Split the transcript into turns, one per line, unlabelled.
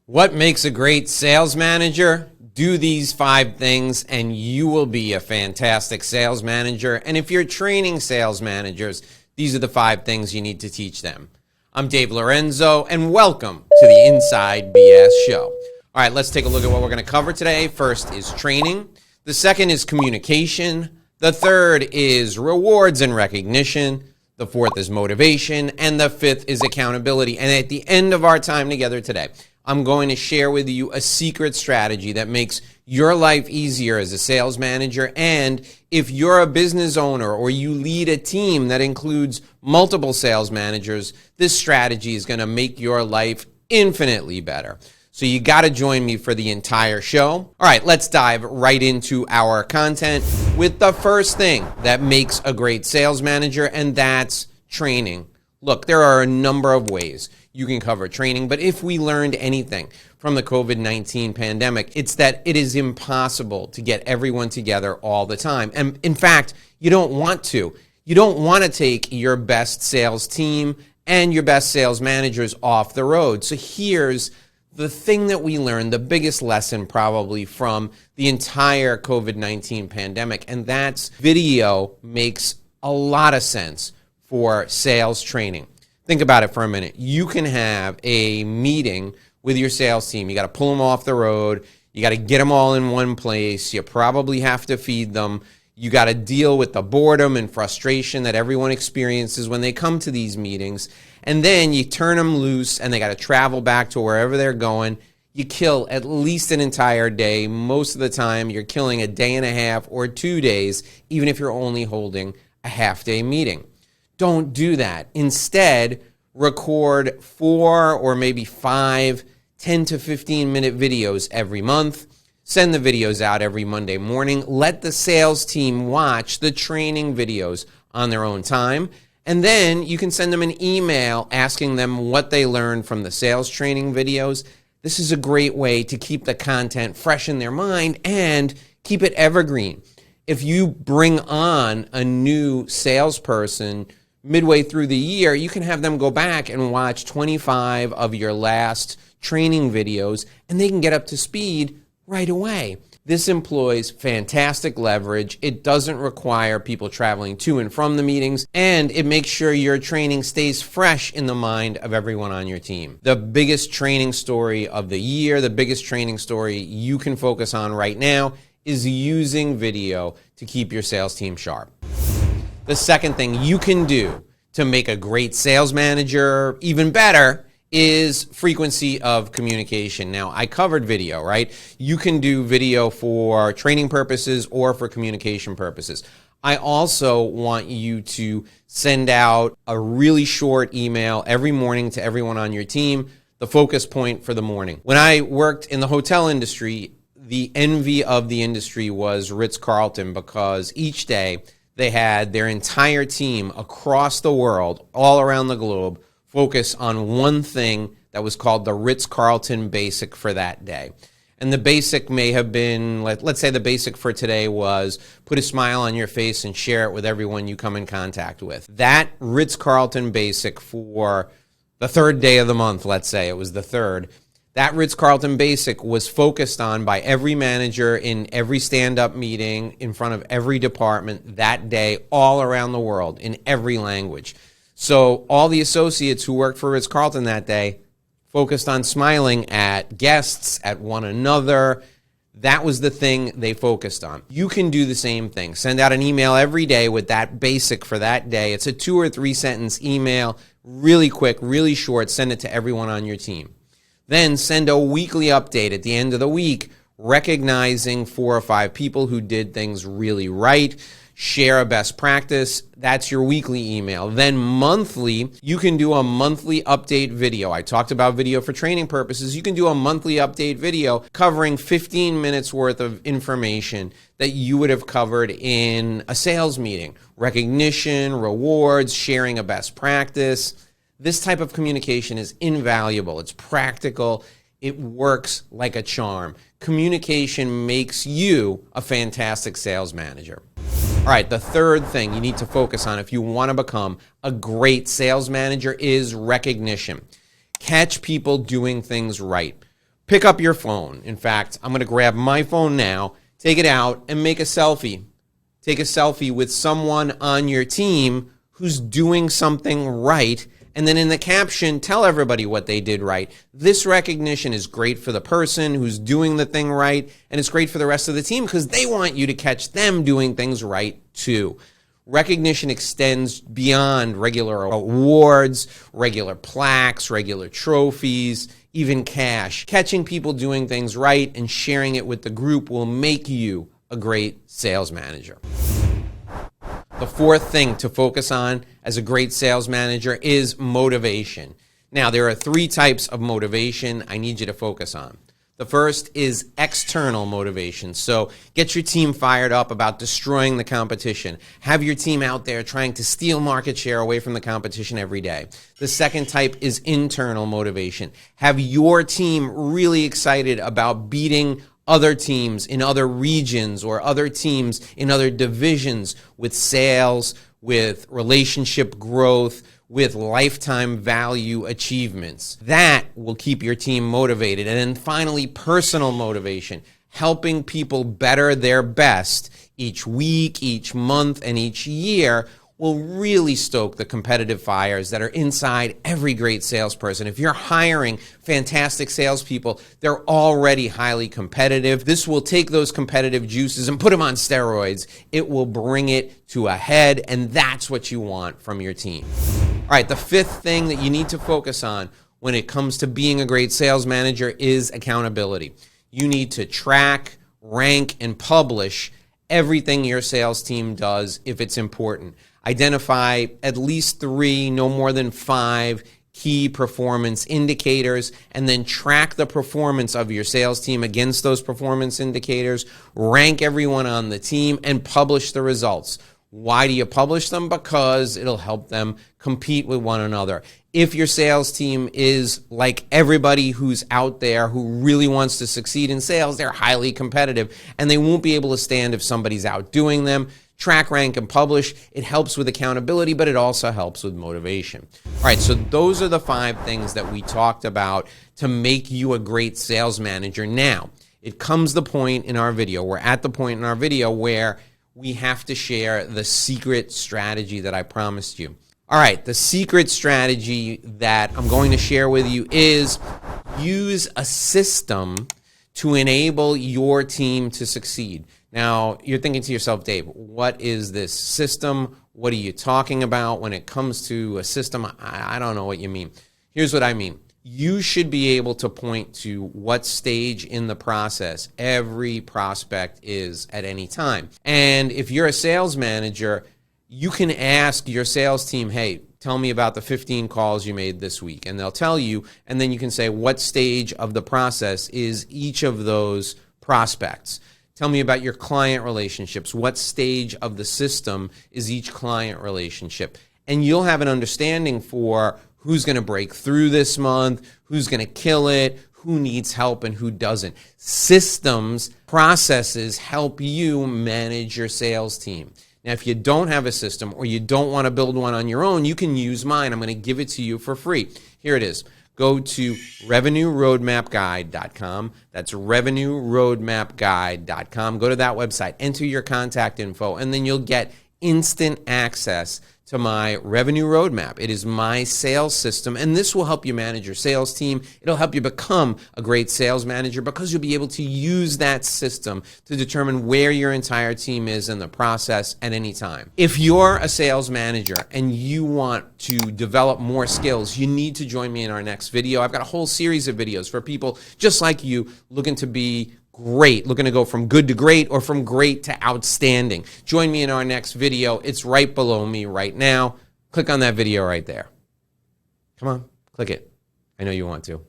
What makes a great sales manager? Do these 5 things and you will be a fantastic sales manager. And if you're training sales managers, these are the 5 things you need to teach them. I'm Dave Lorenzo, and welcome to the Inside BS Show. All right, let's take a look at what we're going to cover today. First is training. The second is communication. The third is rewards and recognition. The fourth is motivation. And the fifth is accountability. And at the end of our time together today, I'm going to share with you a secret strategy that makes your life easier as a sales manager. And if you're a business owner or you lead a team that includes multiple sales managers, this strategy is going to make your life infinitely better. So you got to join me for the entire show. All right, let's dive right into our content with the first thing that makes a great sales manager, and that's training. Look, there are a number of ways you can cover training, but if we learned anything from the COVID-19 pandemic, it's that it is impossible to get everyone together all the time. And in fact, you don't want to. You don't want to take your best sales team and your best sales managers off the road. So here's the thing that we learned, the biggest lesson probably from the entire COVID-19 pandemic, and that's video makes a lot of sense for sales training. Think about it for a minute. You can have a meeting with your sales team. You got to pull them off the road. You got to get them all in one place. You probably have to feed them. You got to deal with the boredom and frustration that everyone experiences when they come to these meetings. And then you turn them loose and they got to travel back to wherever they're going. You kill at least an entire day. Most of the time, you're killing a day and a half or 2 days, even if you're only holding a half-day meeting. Don't do that. Instead, record 4 or maybe 5 10 to 15 minute videos every month. Send the videos out every Monday morning. Let the sales team watch the training videos on their own time. And then you can send them an email asking them what they learned from the sales training videos. This is a great way to keep the content fresh in their mind and keep it evergreen. If you bring on a new salesperson midway through the year, you can have them go back and watch 25 of your last training videos, and they can get up to speed right away. This employs fantastic leverage. It doesn't require people traveling to and from the meetings, and it makes sure your training stays fresh in the mind of everyone on your team. The biggest training story of the year, the biggest training story you can focus on right now is using video to keep your sales team sharp. The second thing you can do to make a great sales manager even better is frequency of communication. Now, I covered video, right? You can do video for training purposes or for communication purposes. I also want you to send out a really short email every morning to everyone on your team, the focus point for the morning. When I worked in the hotel industry, the envy of the industry was Ritz-Carlton, because each day they had their entire team across the world, all around the globe, focus on one thing that was called the Ritz-Carlton basic for that day. And the basic may have been, let's say the basic for today was put a smile on your face and share it with everyone you come in contact with. That Ritz-Carlton basic for the third day of the month, let's say it was the third, that Ritz-Carlton basic was focused on by every manager in every stand-up meeting in front of every department that day, all around the world, in every language. So all the associates who worked for Ritz-Carlton that day focused on smiling at guests, at one another. That was the thing they focused on. You can do the same thing. Send out an email every day with that basic for that day. It's a 2 or 3 sentence email, really quick, really short. Send it to everyone on your team. Then send a weekly update at the end of the week, recognizing 4 or 5 people who did things really right. Share a best practice. That's your weekly email. Then monthly, you can do a monthly update video. I talked about video for training purposes. You can do a monthly update video covering 15 minutes worth of information that you would have covered in a sales meeting. Recognition, rewards, sharing a best practice. This type of communication is invaluable. It's practical. It works like a charm. Communication makes you a fantastic sales manager. All right, the third thing you need to focus on if you want to become a great sales manager is recognition. Catch people doing things right. Pick up your phone. In fact, I'm going to grab my phone now, take it out, and make a selfie. Take a selfie with someone on your team who's doing something right, and then in the caption, tell everybody what they did right. This recognition is great for the person who's doing the thing right, and it's great for the rest of the team because they want you to catch them doing things right too. Recognition extends beyond regular awards, regular plaques, regular trophies, even cash. Catching people doing things right and sharing it with the group will make you a great sales manager. The fourth thing to focus on as a great sales manager is motivation. Now, there are 3 types of motivation I need you to focus on. The first is external motivation. So get your team fired up about destroying the competition. Have your team out there trying to steal market share away from the competition every day. The second type is internal motivation. Have your team really excited about beating other teams in other regions or other teams in other divisions with sales, with relationship growth, with lifetime value achievements. That will keep your team motivated. And then finally, personal motivation, helping people better their best each week, each month, and each year will really stoke the competitive fires that are inside every great salesperson. If you're hiring fantastic salespeople, they're already highly competitive. This will take those competitive juices and put them on steroids. It will bring it to a head, and that's what you want from your team. All right, the 5th thing that you need to focus on when it comes to being a great sales manager is accountability. You need to track, rank, and publish everything your sales team does if it's important. Identify at least 3, no more than 5 key performance indicators, and then track the performance of your sales team against those performance indicators. Rank everyone on the team and publish the results. Why do you publish them? Because it'll help them compete with one another. If your sales team is like everybody who's out there who really wants to succeed in sales, they're highly competitive, and they won't be able to stand if somebody's outdoing them. Track, rank, and publish. It helps with accountability, but it also helps with motivation. All right, so those are the 5 things that we talked about to make you a great sales manager. Now, it comes the point in our video, we're at the point in our video where we have to share the secret strategy that I promised you. All right, the secret strategy that I'm going to share with you is use a system to enable your team to succeed. Now, you're thinking to yourself, Dave, what is this system? What are you talking about when it comes to a system? I don't know what you mean. Here's what I mean. You should be able to point to what stage in the process every prospect is at any time. And if you're a sales manager, you can ask your sales team, hey, tell me about the 15 calls you made this week. And they'll tell you, and then you can say, what stage of the process is each of those prospects? Tell me about your client relationships. What stage of the system is each client relationship? And you'll have an understanding for who's going to break through this month, who's going to kill it, who needs help and who doesn't. Systems, processes help you manage your sales team. Now, if you don't have a system or you don't want to build one on your own, you can use mine. I'm going to give it to you for free. Here it is. Go to revenueroadmapguide.com. That's revenueroadmapguide.com. Go to that website, enter your contact info, and then you'll get instant access to my revenue roadmap. It is my sales system, and this will help you manage your sales team. It'll help you become a great sales manager because you'll be able to use that system to determine where your entire team is in the process at any time. If you're a sales manager and you want to develop more skills, you need to join me in our next video. I've got a whole series of videos for people just like you looking to be great, looking to go from good to great or from great to outstanding. Join me in our next video. It's right below me right now. Click on that video right there. Come on, click it. I know you want to.